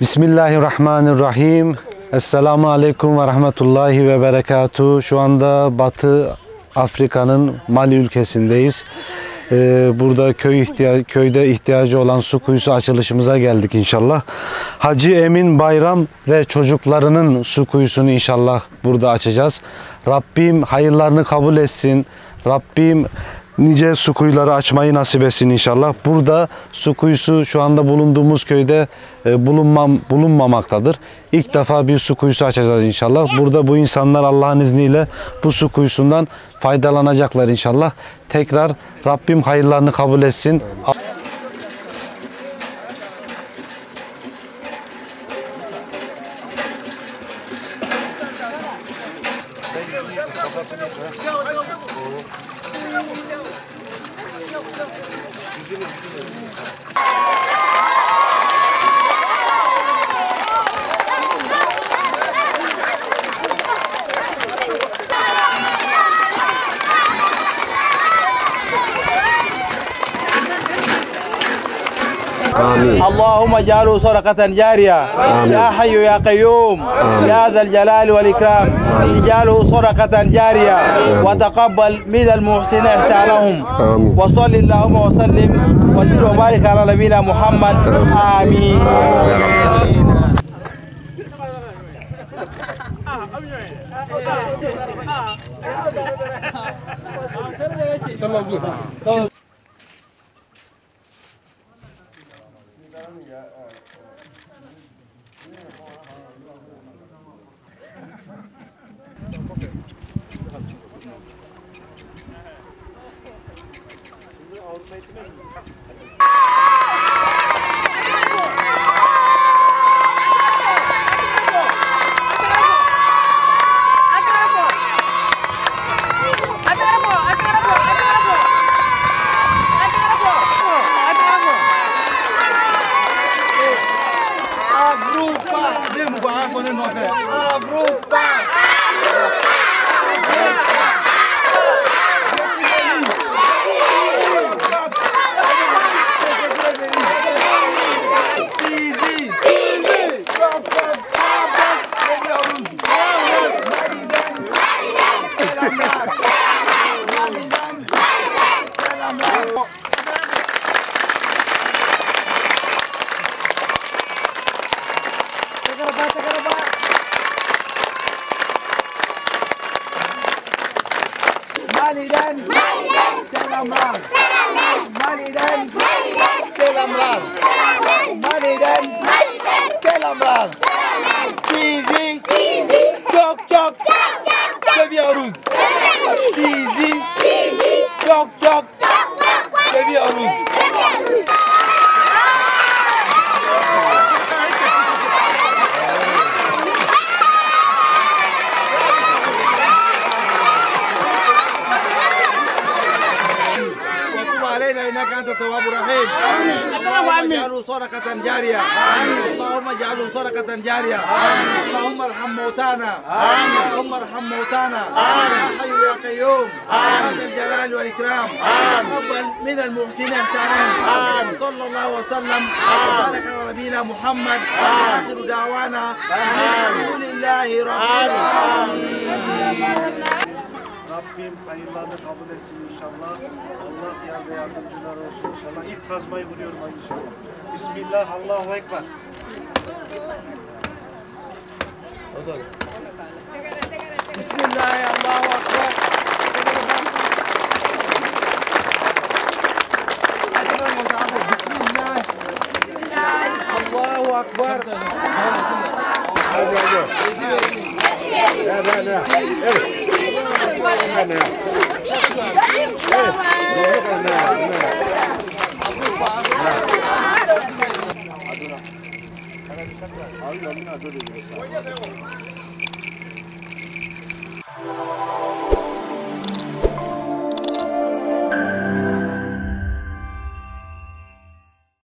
Bismillahirrahmanirrahim. Esselamu Aleyküm ve Rahmetullahi ve Berekatuhu. Şu anda Batı Afrika'nın Mali ülkesindeyiz. Burada köyde ihtiyacı olan su kuyusu açılışımıza geldik inşallah. Hacı Emin Bayram ve çocuklarının su kuyusunu inşallah burada açacağız. Rabbim hayırlarını kabul etsin. Rabbim nice su kuyuları açmayı nasip etsin inşallah. Burada su kuyusu şu anda bulunduğumuz köyde bulunmamaktadır. İlk defa bir su kuyusu açacağız inşallah. Burada bu insanlar Allah'ın izniyle bu su kuyusundan faydalanacaklar inşallah. Tekrar Rabbim hayırlarını kabul etsin. اللهم اجعله صدقة جارية يا حي يا قيوم يا ذا الجلال والإكرام اجعله صدقة جارية وتقبل من المحسنين إحسانهم وصل اللهم وسلم وزد وبارك على نبينا محمد آمين. اللهم اجعله صدقة جارية اللهم ارحم موتانا اللهم ارحم موتانا يا حي يا قيوم يا ذا الجلال والإكرام تقبل من المحسنين إحسانهم وصلى الله وسلم وبارك على نبينا محمد آخر دعوانا الحمد لله رب العالمين. Rabbim hayırlarını kabul etsin inşallah. Allah yar ve yardımcılar olsun inşallah. İlk kazmayı vuruyorum inşallah. Bismillah, Allahu Ekber. Bismillah, Allahu Ekber. Allahu Ekber. La. Evet.